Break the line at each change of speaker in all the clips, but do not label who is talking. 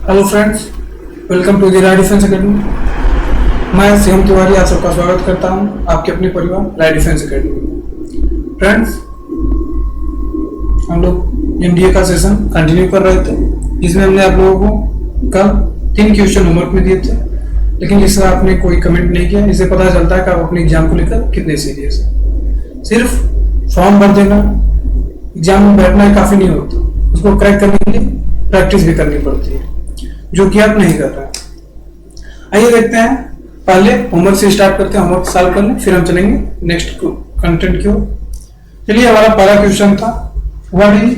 Hello friends, welcome to the Rai defence academy. मैं शिवम तिवारी आप सबका स्वागत करता हूं आपके अपने परिवार राय डिफेंस एकेडमी में। फ्रेंड्स, हम लोग एनडीए का सेशन कंटिन्यू कर रहे थे। इसमें हमने आप लोगों को कल 3 क्वेश्चन होमवर्क में दिए थे, लेकिन जिससे आपने कोई कमेंट नहीं किया। इससे पता चलता है कि आप अपने एग्जाम को लेकर कितने सीरियस हैं। सिर्फ फॉर्म भर देना, एग्जाम में बैठना काफी नहीं होता, उसको क्रैक करने के लिए प्रैक्टिस भी करनी पड़ती है, जो कि आप नहीं कर रहे हैं। आइए देखते हैं, पहले होमवर्क से स्टार्ट करते हैं। होमवर्क सॉल्व कर लें, फिर हम चलेंगे नेक्स्ट कंटेंट की ओर। चलिए, हमारा पहला क्वेश्चन था, what is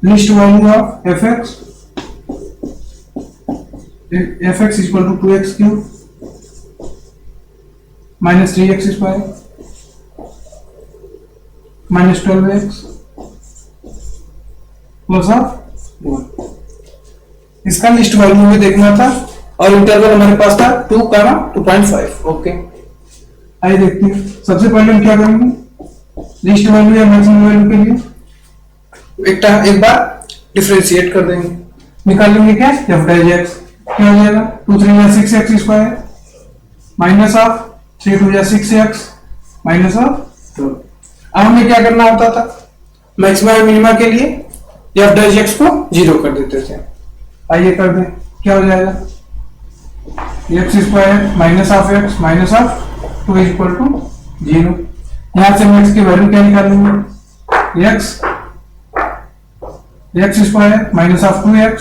least value of f x equal to 2x cube minus 3x square minus 12x plus of 1। इसका लिस्ट वैल्यू भी देखना था और इंटरवल हमारे पास था 2, 2.5। ओके, आइए देखते हैं। सबसे पहले हम क्या करेंगे, लिस्ट वैल्यू या मैक्सिमम वैल्यू के लिए एक बार डिफरेंशिएट कर देंगे, निकाल लेंगे क्या, f डैश x क्या हो जाएगा, 2 3 या 6x स्क्वायर माइनस ऑफ 3 2 या 6x माइनस ऑफ 12। अब हमें क्या करना होता था, मैक्सिमम और मिनिमा के लिए f डैश x को 0 कर देते थे। आइए कर दें, क्या हो जाएगा, x square minus of x minus of 2 equal to 0। यहां से हम एक्स की वैल्यू क्या निकालेंगे, x square minus of 2x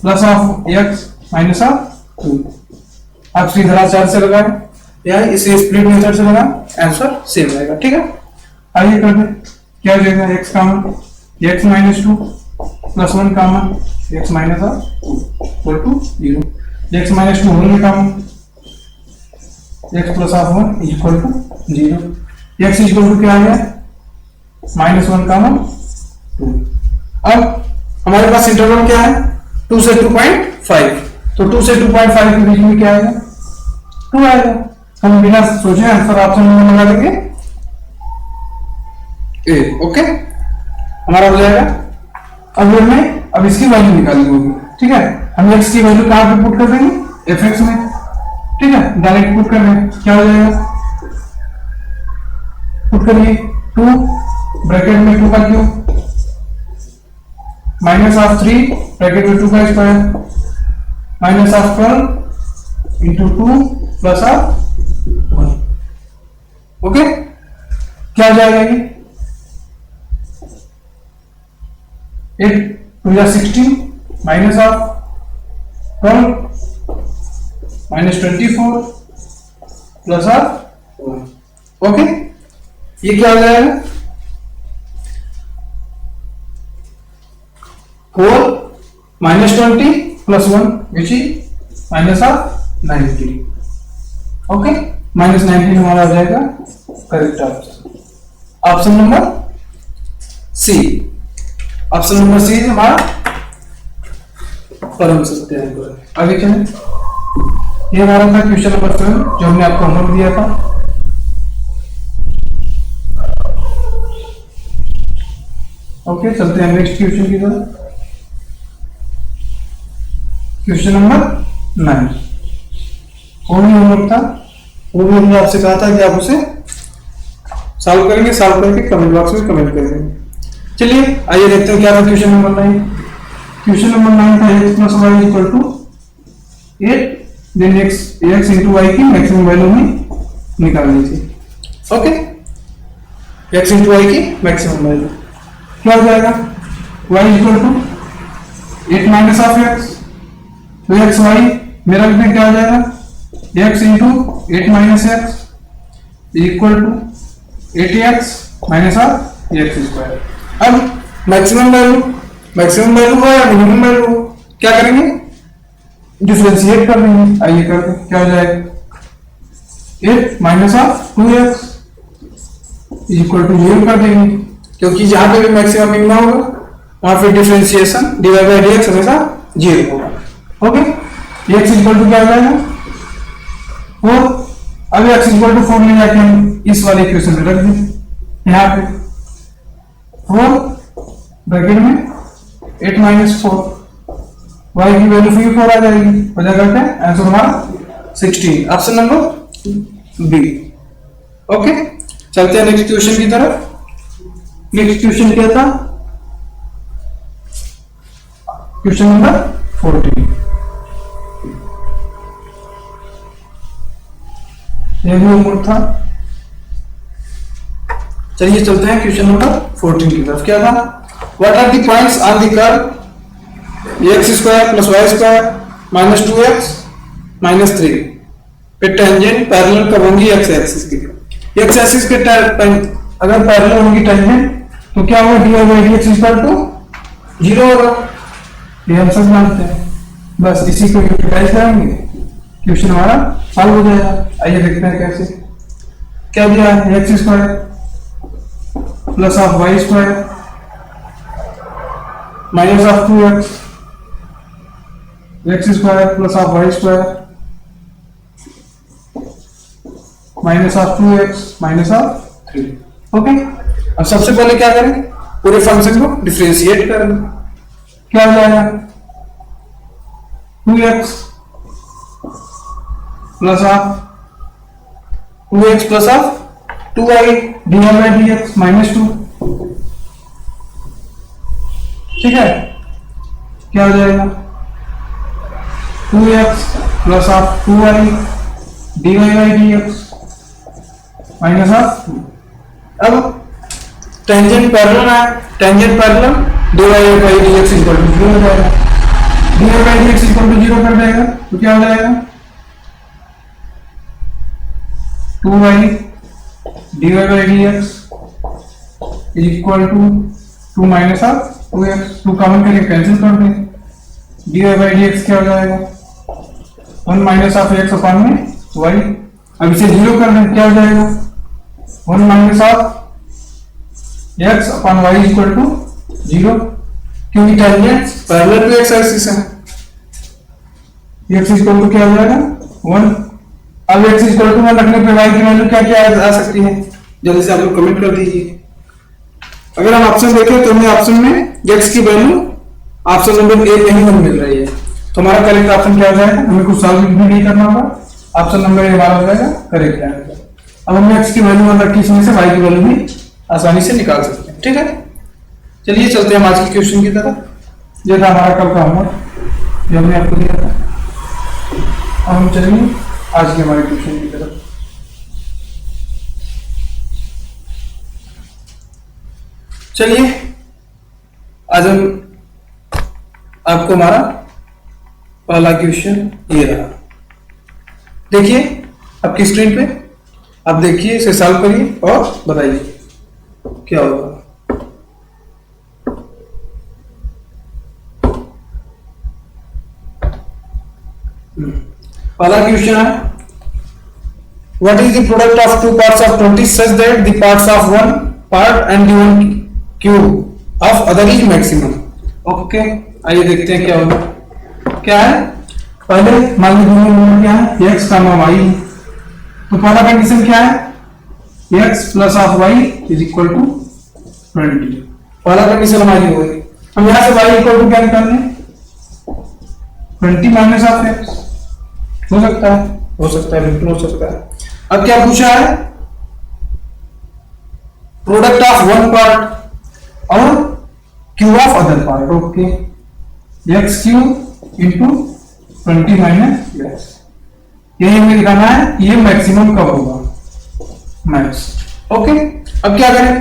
plus of x minus of 2। आप सीधा से लगाएं या इसे स्प्लिट मेथड से लगाएं, आंसर सेम आएगा। ठीक है, आइए कर दें, क्या हो जाएगा, x common, x minus 2 plus 1 common, x minus of equal to 0। x minus 2 whole common, x plus of 1 equal to 0। x equal to क्या आ गया, माइनस 1 कॉमन 2। अब हमारे पास इंटरवल क्या है, 2 से 2.5, तो 2 से 2.5 के बीच में क्या आएगा, 2 आएगा। हम बिना सोचे आंसर ऑप्शन में लगा देंगे ए। ओके, हमारा हो जाएगा। अब इसकी वैल्यू निकालनी होगी। ठीक है, हम x की वैल्यू कहां पे पुट कर देंगे, fx में। ठीक है, डायरेक्ट पुट कर देंगे, क्या हो जाएगा, पुट करिए 2 ब्रैकेट में 2 का क्यूब माइनस ऑफ 3 ब्रैकेट में 2 का square minus of 12 into 2 plus of 1। Okay, क्या हो जाएगा ये, 8 2 या 16 minus of 12 minus 24 plus of 1। Okay, ये क्या हो जाएगा, 4 minus 20 plus 1 which is minus of 19। Okay, minus 19 हमारा हो जाएगा correct option, option number C. Option number C हमारा परम सत्य है। आगे चलें, ये हमारा था क्वेश्चन नंबर 7 जो हमने आपको होमवर्क दिया था। ओके, चलते हैं नेक्स्ट क्वेश्चन की तरफ। क्वेश्चन नंबर 9 वो भी होमवर्क था, वो भी हमने आपसे कहा था कि आप उसे सॉल्व करेंगे, सॉल्व करके कमेंट बॉक्स में कमेंट करेंगे। चलिए, आइए देखते हैं क्या था क्वेश्चन नंबर 9। क्वेश्चन नंबर 9 था x plus y equal to 8, then x into y की मैक्सिमम वैल्यू में निकालनी थी। ओके, x इंटू वाई की मैक्सिमम वैल्यू क्या हो जाएगा, y equal to 8 minus of x, तो x y मेरा लिखने क्या हो जाएगा, x into 8 minus x equal to 8x minus of x square. अब मैक्सिमम वैल्यू हो या मिनिमम वैल्यू हो, क्या करेंगे, डिफरेंशिएट कर देंगे। आइए करते हैं, क्या हो जाएगा, 8 minus of 2x equal to 0 कर देंगे, क्योंकि जहां पे भी मैक्सिमम मिनिमम होगा वहां पे डिफरेंशिएशन डिवाइड बाय dx हमेशा 0 होगा। ओके, x इक्वल टू क्या हो जाएगा 4। अब x इक्वल टू 4 ले जाके हम इस वाले इक्वेशन में रख दें, यहाँ पे 4 ब्रैकेट में 8 माइनस 4 y की वैल्यू 4 आ जाएगी, हो जाएगा क्या आंसर हमारा 16, ऑप्शन नंबर बी। ओके, चलते हैं नेक्स्ट क्वेश्चन की तरफ। नेक्स्ट क्वेश्चन क्या था, क्वेश्चन नंबर 14। ये भी होमवर्क था। चलिए चलते हैं क्वेश्चन नंबर 14 की तरफ। क्या था, what are the points on the curve x square plus y square minus 2x माइनस 3 पे टेंजेंट पैरेलल कब होंगी एक्स एक्सिस की। एक्स एक्सिस के अगर पैरेलल होंगी टेंजेंट तो क्या होगा, d by d x equal to 0 होगा। ये हम सब जानते हैं, बस इसी को यूटिलाइज करेंगे, क्वेश्चन हमारा सॉल्व हो जाएगा। आइए देखते हैं कैसे। क्या दिया है, x square plus of y square minus of 2x, x square plus of y square minus of 2x minus of 3। Okay, अब सबसे पहले क्या करें, पूरे फंक्शन को डिफरेंशिएट करें। क्या हो जाएगा, 2x plus of 2x plus of 2y divide by dx minus 2। ठीक है, क्या हो जाएगा, 2x plus of 2y divide by dx minus of 2। अब टेंजेंट पैरेलल है, tangent parallel divide by dx equal to 0 हो जाएगा। Divide by dx equal to 0 कर देगा तो क्या हो जाएगा, 2y divide by dx is equal to 2 minus of 2x। 2 common करके कैंसिल कर दें, डिवाइड बाई dx क्या हो जाएगा, 1 माइनस ऑफ x अपॉन में y। अब इसे 0 कर दें, क्या हो जाएगा, 1 minus of x upon y equal to 0, क्योंकि tangent parallel to x axis है। x इक्वल टू क्या हो जाएगा, 1। अब x इक्वल टू 1 रखने पे y की वैल्यू क्या क्या आ सकती है, जल्दी से आप लोग कमेंट कर दीजिए। अगर हम ऑप्शन देखें तो हमें ऑप्शन में x की वैल्यू ऑप्शन नंबर ए पे ही हमें मिल रही है, तो हमारा करेक्ट ऑप्शन क्या हो जाएगा, हमें कुछ सॉल्व भी नहीं करना होगा, ऑप्शन नंबर ए हमारा हो जाएगा करेक्ट आंसर। अब हमने x की वैल्यू 1 रखी, इसमें से y की वैल्यू भी आसानी से निकाल सकते हैं। ठीक है, चलिए चलते हैं आज के क्वेश्चन की तरफ। ये था हमारा कल का होमवर्क जो हमने आपको दिया था। अब हम चलेंगे आज के हमारे क्वेश्चन की तरफ। चलिए आज हम आपको हमारा पहला क्वेश्चन ये रहा, देखिए आपकी स्क्रीन पे, आप देखिए इसे सॉल्व करिए और बताइए क्या होगा। पहला क्वेश्चन है, what is the product of two parts of 20 such that the parts of one part and given cube of other is maximum. Okay, आइए देखते हैं क्या होगा। क्या है, पहले मान लीजिए क्या है, x का मान y, तो पहला कंडीशन क्या है, x plus of y is equal to 20। पहला कंडीशन हमारी हो गई। हम यहां से y इक्वल टू क्या निकालने, 20 माइनस ऑफ x। हो सकता है, हो सकता है, बिल्कुल हो सकता है। अब क्या पूछा है, प्रोडक्ट ऑफ वन पार्ट और cube of other part. Okay, x cube into 20 minus x, यही हमें दिखाना है ये मैक्सिमम कब होगा, मैक्स। ओके, अब क्या करें,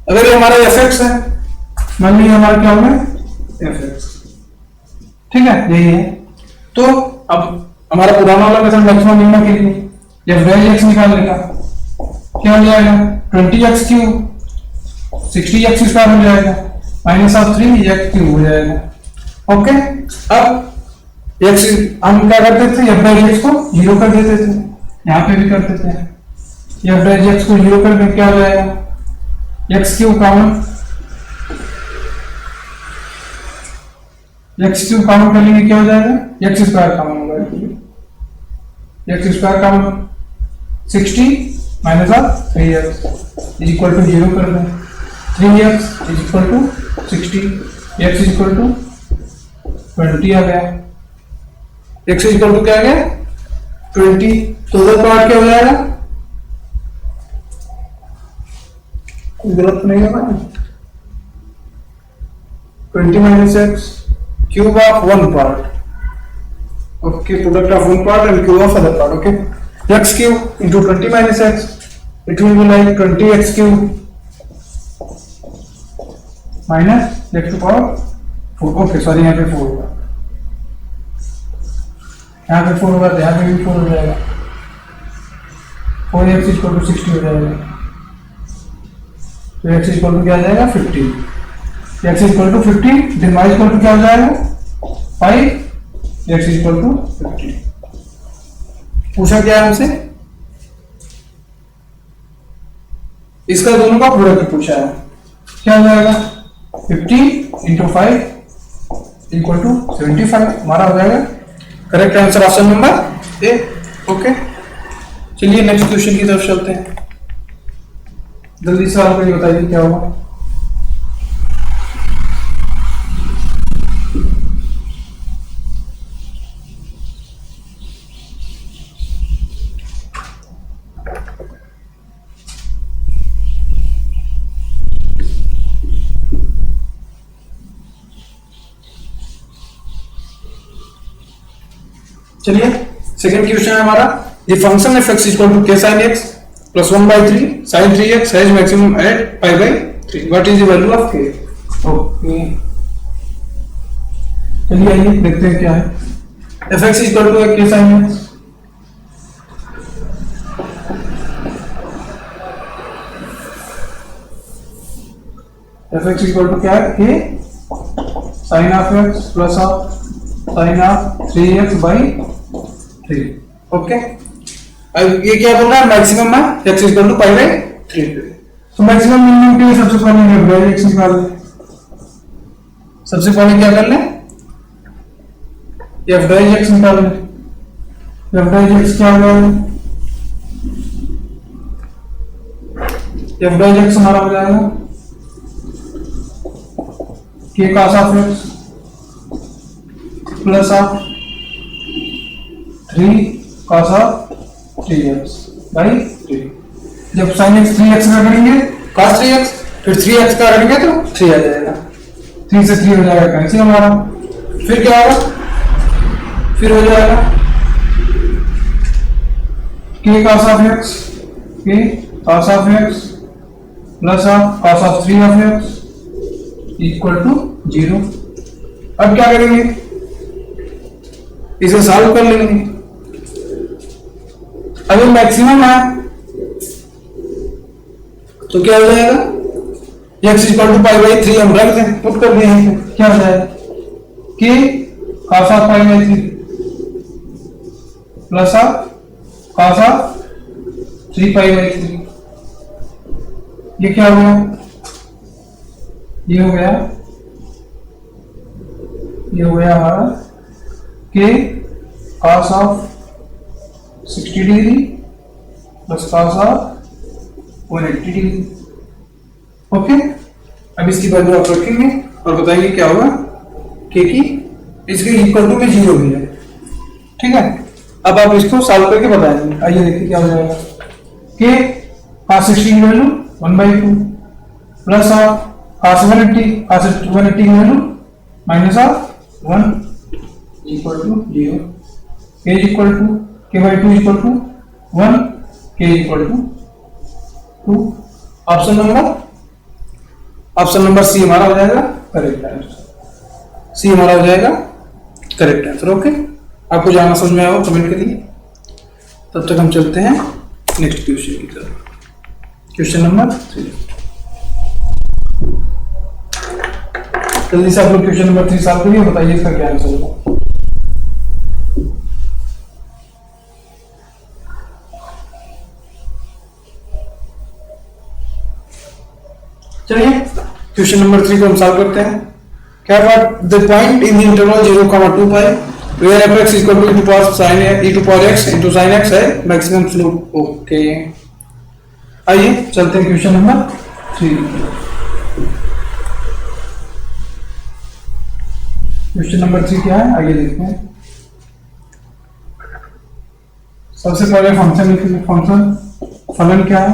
अगर ये हमारा एफ एक्स है, मान लीजिए हमारा क्या होगा एफ एक्स, ठीक है, यही है। तो अब हमारा पुराना वाला मेथड मैक्सिमम मिनिमम के लिए एफ डैश एक्स निकालने का क्या हो जाएगा, 20x क्यूब 60x स्क्वायर हो जाएगा माइनस ऑफ 3x क्यूब हो जाएगा। ओके, अब x हम क्या करते थे, एफ डैश एक्स को 0 कर देते थे, यहाँ पे भी करते थे, एफ डैश एक्स को 0 कर दे क्या हो जाएगा, x cube common, x cube common कर लेंगे क्या हो जाएगा, x स्क्वायर कॉमन होगा, x square common 60 minus of 3x is equal to 0 कर दें, 3x is equal to 60, x is equal to 20 आ गया, x इक्वल टू क्या आ गया 20, तो उधर पार्ट क्या हो जाएगा, गलत नहीं होगा, 20 minus x cube of one part, okay, product of one part and cube of other part, okay, x cube into 20 minus x, it will be like 20x cube minus x to power 4, okay sorry यहाँ पे 4 होगा, यहाँ पे 4 होगा तो यहाँ पे भी 4 हो जाएगा, 4x इक्वल टू 60 हो जाएगा, तो x इक्वल टू क्या आ जाएगा 50, x equal to 50, then y equal to क्या हो जाएगा 5, x इक्वल टू 50। पूछा क्या है हमसे, इसका दोनों का प्रोडक्ट पूछा है, क्या हो जाएगा 50 इंटू 5 इक्वल टू 75, हमारा हो जाएगा correct answer option number A, okay. चलिए नेक्स्ट क्वेश्चन की तरफ चलते हैं, जल्दी से आपको ये बताइए क्या होगा। चलिए सेकंड क्वेश्चन है हमारा, the function f x equal to K sine x plus 1/3 sin 3x has maximum at pi by 3, what is the value of K, okay. चलिए आइए देखते हैं क्या है, f x equal to K sine x, f x equal to क्या है K sine of x plus of sine of 3x by 3, okay. अब ये क्या बोल रहा है, मैक्सिमम है x equal to pi by 3, तो मैक्सिमम मिनिमम के लिए सबसे पहले एफ डैश एक्स निकाल लें, सबसे पहले क्या कर लें एफ डैश एक्स निकाल लें, एफ डैश एक्स क्या होगा, एफ डैश एक्स हमारा हो जाएगा के cos of x plus of 3 cos of 3x by 3, जब sin x 3x का करेंगे cos 3x, फिर 3x का करेंगे तो 3 आ जाएगा, 3 से 3 हो जाएगा कैंसिल हमारा, फिर क्या होगा, फिर हो जाएगा k cos of x, k cos of x plus of cos of 3 of x equal to 0। अब क्या करेंगे, इसे सॉल्व कर लेंगे, अभी मैक्सिमम है तो क्या हो जाएगा, x equal to pi by 3 हम रख दें, पुट कर दें, क्या हो जाएगा k cos of pi by 3 plus of cos of 3 pi by 3, ये क्या हो गया, ये हो गया हमारा k cos of 60 degree plus cos of 180 degree, okay. अब इसकी वैल्यू आप रखेंगे और बताएंगे क्या होगा k की, इसके इक्वल टू में 0 भी है, ठीक है। अब आप इसको सॉल्व करके बताएंगे, आइए देखिए क्या हो जाएगा, k cos 60 की वैल्यू 1/2 प्लस ऑफ cos 180 की value minus of 1 equal to 0, k equal to k/2 equal to 1, k equal to 2, option number C हमारा हो जाएगा करेक्ट आंसर, सी हमारा हो जाएगा करेक्ट आंसर, ओके। आपको जाना समझ में आया हो कमेंट करिए, तब तक हम चलते हैं नेक्स्ट क्वेश्चन की तरफ, क्वेश्चन नंबर 3। जल्दी से आप लोग क्वेश्चन नंबर 3 सॉल्व करिए, बताइए इसका क्या आंसर होगा। चलिए क्वेश्चन नंबर 3 को हम सॉल्व करते हैं, क्या बात, the point in the interval 0,2 pi where f(x) equal to e to power x into sin x है मैक्सिमम स्लोप, ओके। आइए चलते हैं क्वेश्चन नंबर 3। क्वेश्चन नंबर 3 क्या है, आइए देखते हैं। सबसे पहले फंक्शन लिखेंगे। फंक्शन फलन क्या है,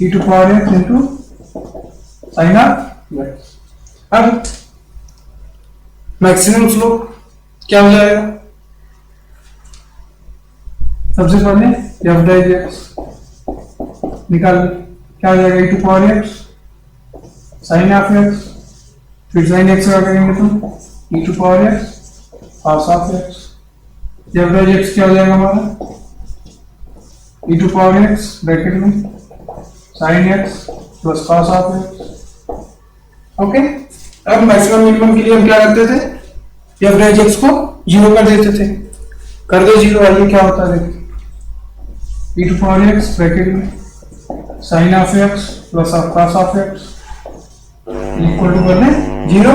e to power x into sine of x. अब मैक्सिमम स्लोप क्या हो जाएगा, सबसे पहले एफ डाइज एक्स निकाल, क्या हो जाएगा, e to power x sine of x, फिर साइन एक्स का करेंगे तो e to power x cos of x. F dash x क्या हो जाएगा हमारा, e to power x bracket में sine x plus cos of x. Okay, अब मैक्सिमम मिनिमम के लिए हम क्या करते थे, एफ डाइज एक्स को जीरो कर देते थे, कर दो जीरो, आइए क्या होता है देखिए, e to power x bracket में sine of x plus cos of x equal to कर दें जीरो।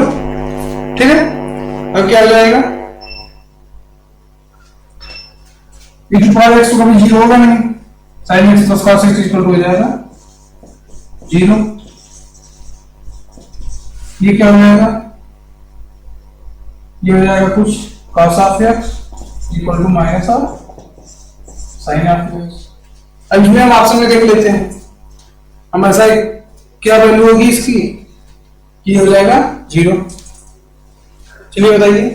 ठीक है, अब क्या हो जाएगा, e टू पावर एक्स तो कभी जीरो होगा नहीं, sine x plus cos x equal to हो जाएगा जीरो। ये क्या हो जाएगा, ये हो जाएगा कुछ cos of x equal to minus of sine of x. अब इसमें हम ऑप्शन में देख लेते हैं, हम ऐसा क्या वैल्यू होगी इसकी, ये हो जाएगा जीरो। चलिए बताइए,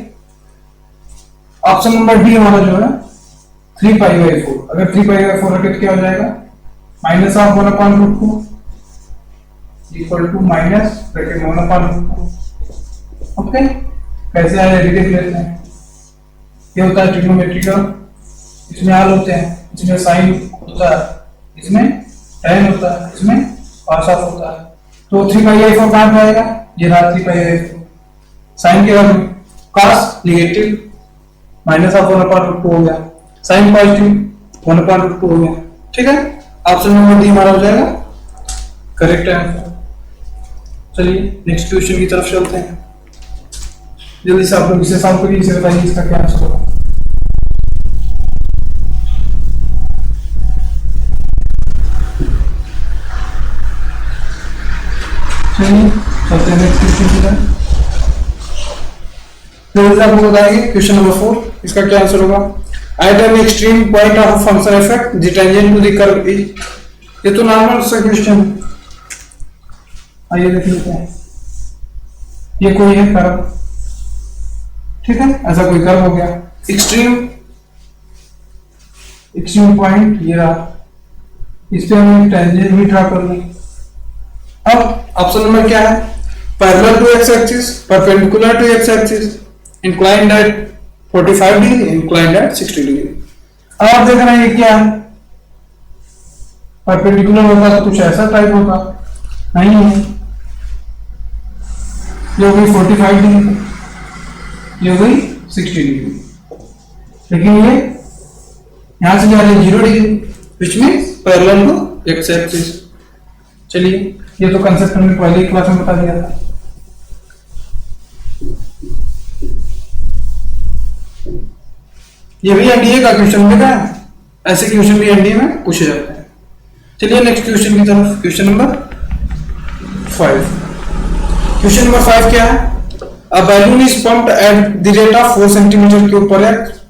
ऑप्शन नंबर डी हमारा जो है 3π/4, अगर 3π/4 रखे तो क्या हो जाएगा, minus of 1/√2 equal to minus bracket 1/√2। Okay, कैसे आया देख लेते हैं। ये होता है ट्रिग्नोमेट्रिकल, इसमें हल होते हैं, इसमें साइन होता है, इसमें tan होता है, इसमें cos ऑफ होता है। तो 3π/4 कहां पे आएगा, ये रहा 3π/4, साइन के बाद cos नेगेटिव माइनस ऑफ 1/√2 हो गया, साइन पॉजिटिव 1/√2 हो गया। ठीक है, ऑप्शन नंबर डी हमारा हो जाएगा करेक्ट आंसर। चलिए नेक्स्ट क्वेश्चन की तरफ चलते हैं, जल्दी से आप लोग इसे सॉल्व करिए, इसे बताइए इसका क्या आंसर होगा। चलिए चलते हैं नेक्स्ट क्वेश्चन की तरफ। जल्दी से आपको बताएंगे क्वेश्चन नंबर 4, इसका क्या आंसर होगा। At an extreme point of a function f(x), the tangent to the curve is, ये तो नॉर्मल सा क्वेश्चन, आइए देख लेते हैं। ये कोई है कर्व, ठीक है, ऐसा कोई कर्व हो गया, एक्सट्रीम पॉइंट ये रहा, इस पे हम टेंजेंट भी ड्रा कर लें। अब ऑप्शन नंबर क्या है, parallel to x axis, perpendicular to x axis, inclined at 45 degree, inclined at 60 degree. अब आप देख रहे हैं ये क्या है, परपेंडिकुलर होगा तो कुछ ऐसा टाइप होगा, नहीं है, ये हो गई 45 डिग्री, ये हो गई 60 डिग्री, लेकिन ये यहां से जा रही है 0 degree, which means parallel to x axis. चलिए ये तो कंसेप्ट हमने पहले ही क्लास में बता दिया था। ये भी एनडीए का क्वेश्चन देखा है, ऐसे क्वेश्चन भी एनडीए में पूछे जाते हैं। चलिए नेक्स्ट क्वेश्चन की तरफ, क्वेश्चन नंबर 5। क्वेश्चन नंबर 5 क्या है, a balloon is pumped at the rate of 4 centimetre cube per x,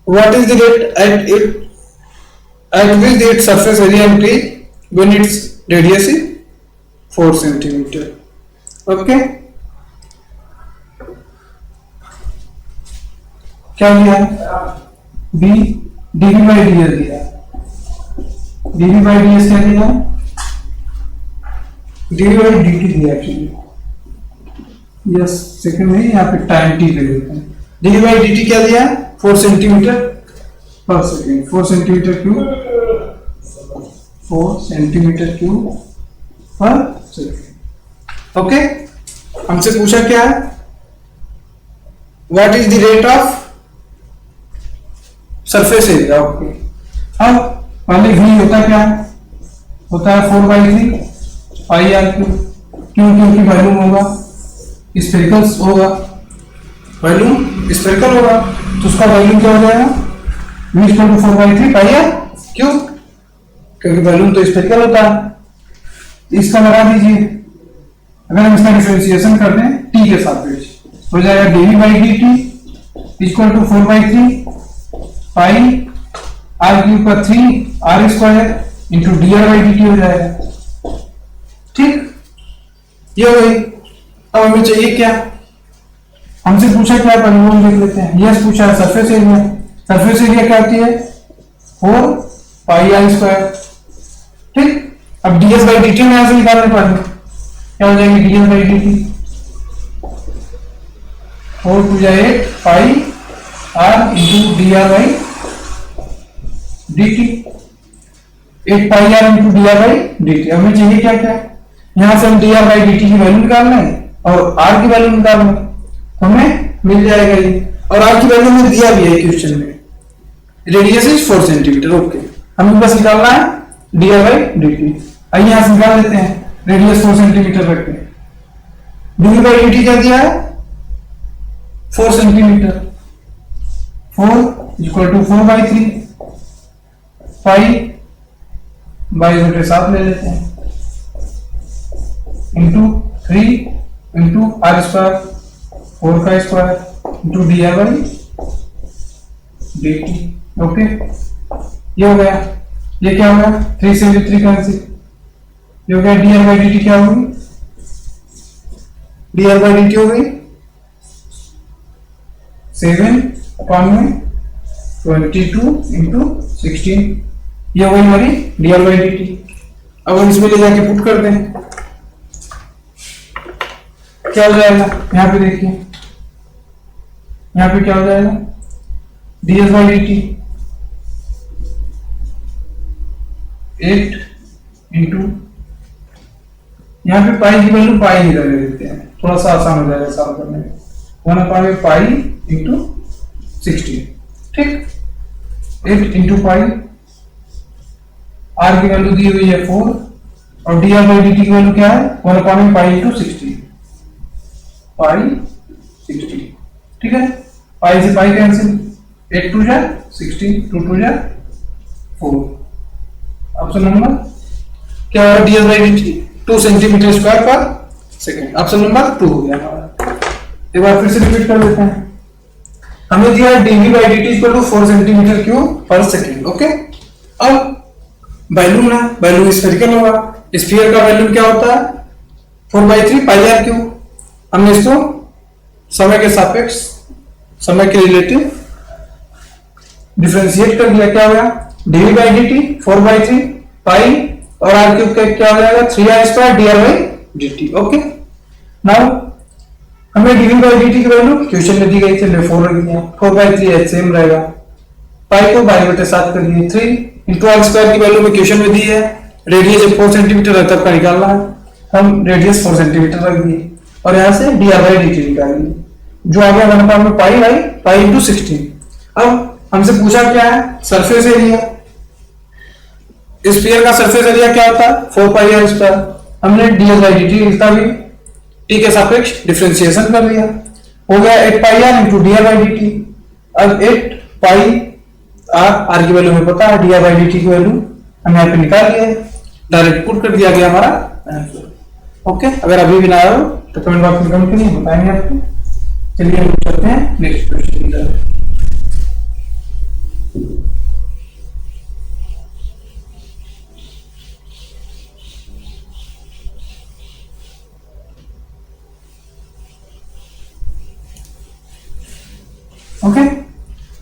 what is the rate at which its surface area increase when its radius is 4 centimetre. Okay, क्या दिया, B dv by d s दिया, dv by d s क्या दिया, dv by d t दिया actually, yes second में यहाँ पे time T ले लेते हैं। डीवी बाई डी टी क्या दिया, 4 सेंटीमीटर पर second, 4 centimetre cube, 4 centimetre cube पर सेकेंड। ओके, हमसे पूछा क्या है, what is the rate of surface area. Okay, अब पहले v होता क्या होता है, 4/3 पाई आर क्यू, क्योंकि वॉल्यूम होगा स्फेरिकल होगा, वॉल्यूम स्फेरिकल होगा, तो उसका वॉल्यूम क्या हो जाएगा, v इक्वल टू 4/3 पाई आर क्यू, क्योंकि वॉल्यूम तो स्फेरिकल होता है। इसका लगा दीजिए, अगर हम इसका डिफरेंशिएशन कर दें t के सापेक्ष, हो जाएगा dv by dt equal to 4/3 pi r cube का 3 r square into dr by dt हो जाएगा। ठीक, ये हो गई। अब हमें चाहिए क्या, हमसे पूछा क्या, पॉलीगॉन लिख लेते हैं। यस पूछा है सरफेस एरिया। सरफेस एरिया क्या होती है 4 पाई r स्क्वायर। ठीक, अब ds बाई dt में यहां से निकालने पड़ेगा, क्या हो जाएगी ds by dt 4 to 8 pi r into dr by dt 8 pi r into dr by dt। हमें चाहिए क्या क्या, यहां से हम dr बाई dt की वैल्यू निकालना है और r की वैल्यू निकालना है, हमें मिल जाएगा ये। और r की वैल्यू में दिया भी है क्वेश्चन में, रेडियस इज 4 सेंटीमीटर। ओके, हमें बस निकालना है dr बाई dt। आइए यहां से निकाल लेते हैं, रेडियस 4 सेंटीमीटर रखते हैं। dv बाई dt क्या दिया है 4 centimetre, 4 equal to 4/3 pi by बटे 7 ले लेते हैं इंटू 3 इंटू r स्क्वायर 4 का square into dr by dt। Okay, ये हो गया। ये क्या होगा 3 से 3 कैंसिल, ये हो गया dr बाई dt क्या होगी, dr बाई dt हो गई 7/22 इंटू 16। ये वही हमारी dr बाई dt। अब हम इसमें ले जाके पुट कर दें, क्या हो जाएगा, यहां पे देखिए, यहां पे क्या हो जाएगा ds बाई dt 8 इंटू, यहां पे पाई की वैल्यू पाई ही रख देते हैं, थोड़ा सा आसान हो जाएगा सॉल्व करने में। 1 पाई इंटू 16। ठीक, 8 इंटू पाई, r की वैल्यू दी हुई है 4 और dr बाई dt की वैल्यू क्या है 1 पाई इंटू 16 पाई 60। ठीक है, पाई से पाई कैंसिल, 8 टू जा 16, 2 टू जा 4। ऑप्शन नंबर क्या है ds by dt 2 centimetre square पर सेकंड। ऑप्शन नंबर 2 हो गया हमारा। एक बार फिर से रिपीट कर लेते हैं, हमें दिया है dv by dt equal to 4 centimetre cube पर सेकंड। ओके, अब वैल्यू ना, वैल्यू स्फेरिकल होगा, स्फीयर का वैल्यू क्या होता है 4/3 पाई r क्यूब। हमने इसको समय के सापेक्ष, समय के रिलेटिव डिफरेंशिएट कर दिया, क्या हो गया dv बाई dt 4/3 पाई और r क्यूब का क्या हो जाएगा 3r square dr by dt। Okay, now हमें dv बाई dt की वैल्यू क्वेश्चन में दी गई थी, 4 रख दिया, 4/3 सेम रहेगा, पाई को बाई बटे 7 कर दिए, 3 इंटू r स्क्वायर की वैल्यू में क्वेश्चन में दी है, रेडियस 4 सेंटीमीटर है तब का निकालना है, हम रेडियस 4 सेंटीमीटर रख दिए और यहां से dr बाई dt निकाल लिए, जो आ गया 1 पाई इंटू 16। अब हमसे पूछा क्या है सरफेस एरिया, स्फीयर का सरफेस एरिया क्या होता है 4 पाई r स्क्वायर। हमने ds बाई dt इसका भी t के सापेक्ष डिफरेंशिएशन कर लिया, हो गया 8 pi r into dr by dt। अब 8 पाई r की वैल्यू हमें पता है, dr बाई dt की वैल्यू हम यहाँ पे निकाल लिए, डायरेक्ट पुट कर दिया गया हमारा आंसर। ओके, अगर अभी भी ना आया हो तो कमेंट बॉक्स में कमेंट करिए, बताएंगे आपको। चलिए हम चलते हैं नेक्स्ट क्वेश्चन की तरफ। ओके,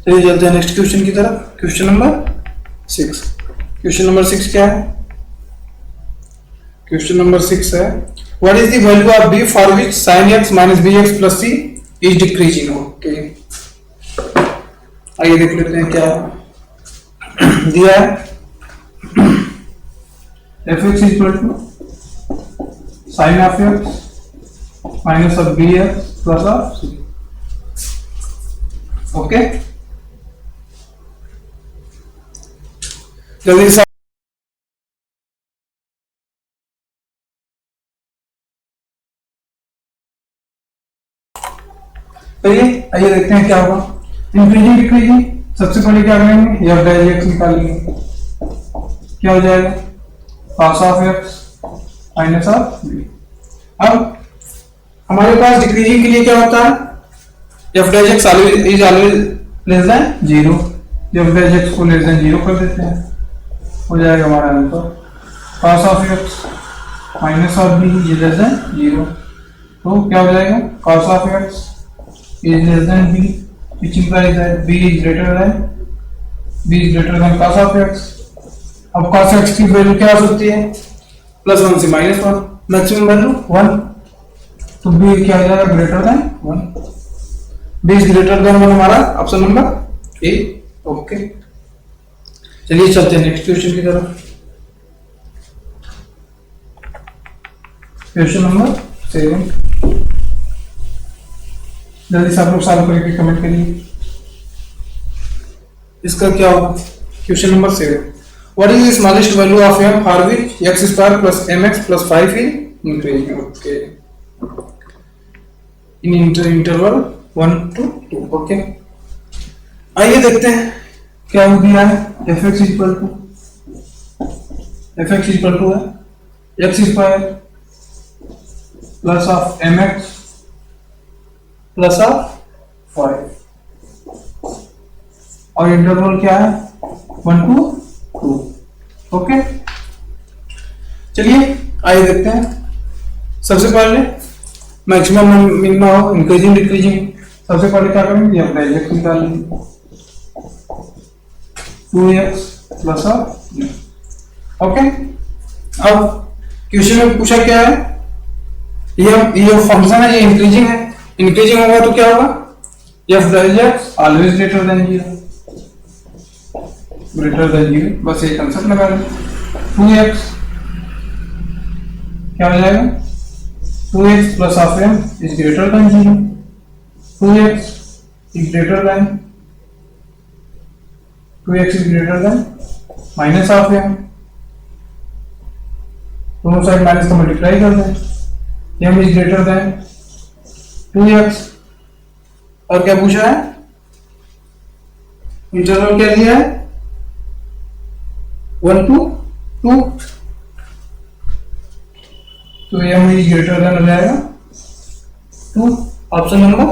चलिए चलते हैं नेक्स्ट क्वेश्चन की तरफ। Question number 6। क्वेश्चन नंबर 6 क्या है, क्वेश्चन नंबर 6 है what is the value of b for which sin x minus bx plus c is decreasing. Okay, आइए देख लेते हैं क्या दिया है, fx equal to sin of x minus of bx plus of c। Okay, जल्दी से आइए देखते हैं क्या होगा। इंक्रीजिंग डिक्रीजिंग, सबसे पहले क्या करेंगे या डायरेक्ट निकालेंगे, क्या हो जाएगा cos of x minus of b। अब हमारे पास डिक्रीजिंग के लिए क्या होता है f dash x is always less than zero. F dash x को लेस देन जीरो कर देते हैं, हो जाएगा हमारा answer cos of x minus of b is less than zero. तो क्या हो जाएगा cos of x is less than b which implies that b is greater than cos of x. अब cos एक्स की वैल्यू क्या हो सकती है, +1 से -1, मैक्सिमम वैल्यू 1, तो बी क्या हो जाएगा greater than 1। B is greater than 1 हमारा ऑप्शन नंबर ए। ओके, चलिए चलते हैं नेक्स्ट क्वेश्चन की तरफ। क्वेश्चन नंबर 7, जल्दी से आप लोग सॉल्व करके कमेंट करिए। इसका क्या होगा, question number 7, what is the smallest value of m for which x² + mx + 5 is increasing. Okay, in interval 1 to 2। Okay, आइए देखते हैं क्या हो दिया है। fx इक्वल टू है x² plus of mx plus of 5 और इंटरवल क्या है 1 to 2। ओके, चलिए आइए देखते हैं। सबसे पहले मैक्सिमम मिनिमम हो, इंक्रीजिंग डिक्रीजिंग। सबसे पहले क्या करेंगे, एफ डैश एक्स निकाल लेंगे, 2x प्लस ऑफ। ओके, अब क्वेश्चन में पूछा क्या है, ये फंक्शन है, ये इंक्रीजिंग है। इंक्रीजिंग होगा तो क्या होगा, F dash x always greater than zero, बस ये कंसेप्ट लगा लें। 2x क्या हो जाएगा, 2x plus of m is greater than zero, 2x is greater then minus of m, दोनों साइड माइनस को मल्टीप्लाई कर दें, m is greater then 2x। और क्या पूछा है, इंटरवल क्या दिया है 1 to 2, तो m इज ग्रेटर देन हो जाएगा 2, ऑप्शन नंबर।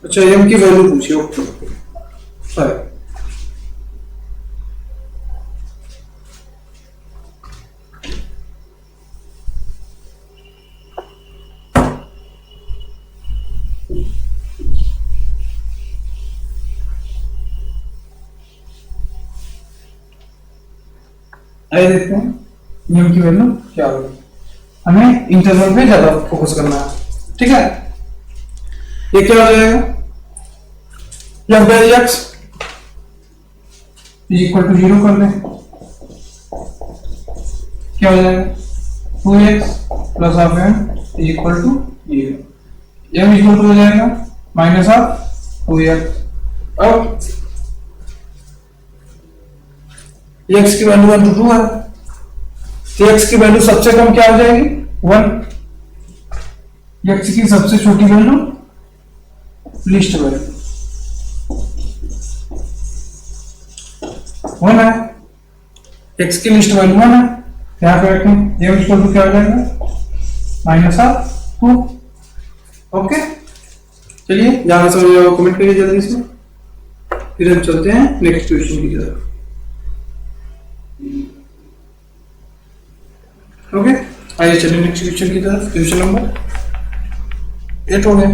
अच्छा, m की वैल्यू पूछिए। ओके, सॉरी, आइए देखते हैं m की वैल्यू क्या होगी। हमें इंटरवल पे ज्यादा फोकस करना है, ठीक है। ये क्या हो जाएगा, f dash x is equal to 0 कर दें, क्या हो जाएगा 2x plus of m is equal to 0, m equal to हो जाएगा माइनस ऑफ 2x। अब x की वैल्यू 1 to 2 है, तो x की वैल्यू सबसे कम क्या हो जाएगी 1, x की सबसे छोटी वैल्यू लिस्ट वैल्यू 1 है, x की लिस्ट वैल्यू 1 है, यहाँ पे रखें m इक्वल टू क्या हो जाएगा माइनस ऑफ 2। ओके, चलिए ज्यादा समझ कमेंट करिए जल्दी से, फिर हम चलते हैं नेक्स्ट क्वेश्चन की तरफ। ओके, आइए चलिए नेक्स्ट क्वेश्चन की तरफ। क्वेश्चन नंबर 8 हो गया।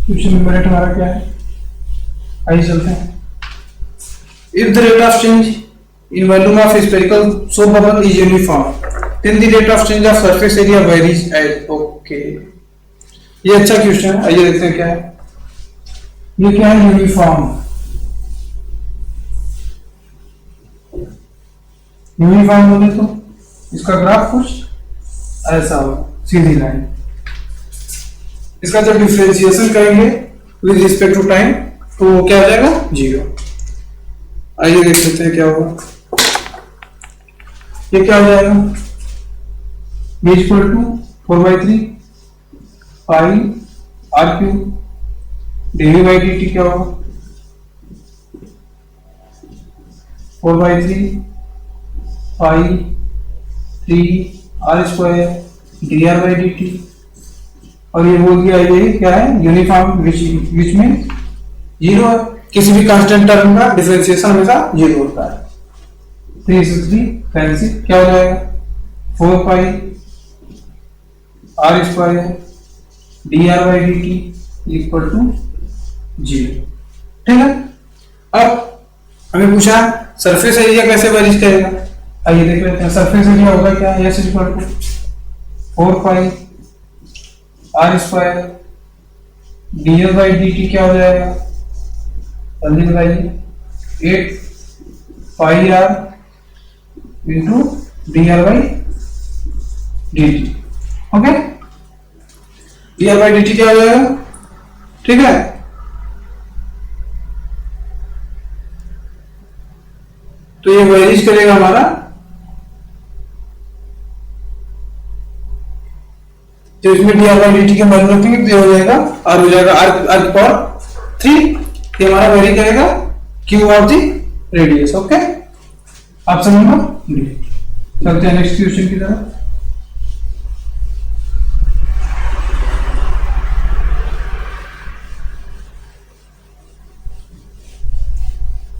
क्वेश्चन नंबर 8 हमारा क्या है, आइए चलते हैं। If the rate of change in volume of spherical soap bubble is uniform, then the rate of change of surface area varies as. Okay, ये अच्छा क्वेश्चन है, आइए देखते हैं क्या है। ये क्या है, यूनिफॉर्म। यूनिफॉर्म बोले तो इसका ग्राफ कुछ ऐसा होगा, सीधी लाइन। इसका जब डिफरेंशिएशन करेंगे विद रिस्पेक्ट टू टाइम तो क्या हो जाएगा 0। आइए देख लेते हैं क्या होगा। ये क्या हो जाएगा, b equal to 4/3 pi r³ dv/dt क्या होगा 4/3 फाइव 3 r² dr/dt। और ये बोल दिया ये क्या है, यूनिफॉर्म विच में जीरो है, किसी भी कांस्टेंट टर्म का डिफरेंशिएशन हमेशा जीरो होता है। 3 फैंसी क्या हो जाएगा, 4 r² dr/dt इक्वल टू 0। ठीक है, अब हमें पूछा सरफेस एरिया कैसे वेरीज करेगा, आइए देख लेते हैं। सरफेस एरिया होगा क्या, S equal to 4 r² dr/dt क्या हो जाएगा, जल्दी बताइए, 8 r into dr/dt। Okay, dr/dt क्या हो जाएगा, ठीक है। तो ये वेरीज करेगा हमारा, तो इसमें dr/dt के मान रखेंगे तो हो जाएगा r हो जाएगा r⁴ ये हमारा वेरी करेगा cube of the radius. Okay, option number D. चलते हैं नेक्स्ट क्वेश्चन की तरफ।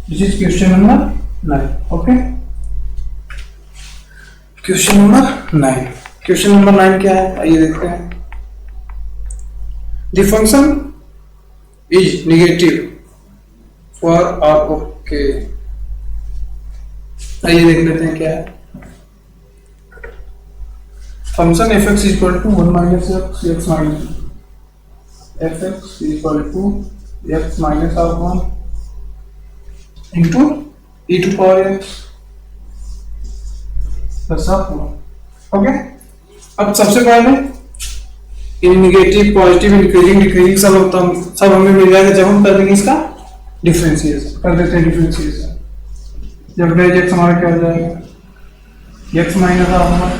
This is question number 9। Okay, question number 9। Question number 9 क्या है, आइए देखते हैं। The function is negative for r. Okay, आइए देख लेते हैं क्या है। Function f x equal to 1 minus x x minus f x equal to x minus r 1 into e to power x plus r 1। Okay, अब सबसे पहले negative positive increasing decreasing सब हमें मिल जाएगा जब हम कर देंगे इसका डिफरेंशिएशन। कर देते हैं डिफरेंशिएशन, जब रेज एक्स हमारा क्या हो जाएगा, x minus r 1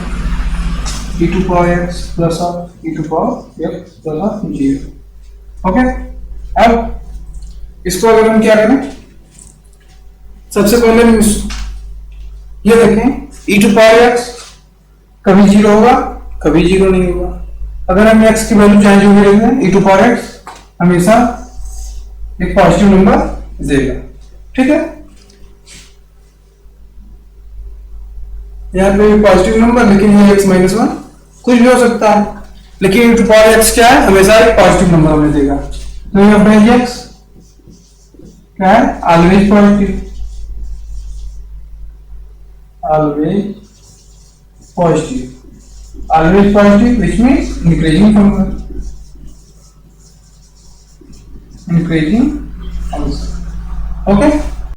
e to power x plus r e to power x plus r 0। Okay, अब इसको अगर हम क्या करें, सबसे पहले ये देखें, e टू पावर एक्स कभी 0 होगा कभी 0 नहीं होगा। अगर हम x की वैल्यू चाहे जो भी रखें, e टू पावर x हमेशा एक पॉजिटिव नंबर देगा। ठीक है, यहाँ पे पॉजिटिव नंबर, लेकिन ये x माइनस 1 कुछ भी हो सकता है, लेकिन e टू पावर x क्या है, हमेशा एक पॉजिटिव नंबर हमें देगा। तो यहाँ पे x क्या है, always positive, always positive which means increasing function, increasing function। okay,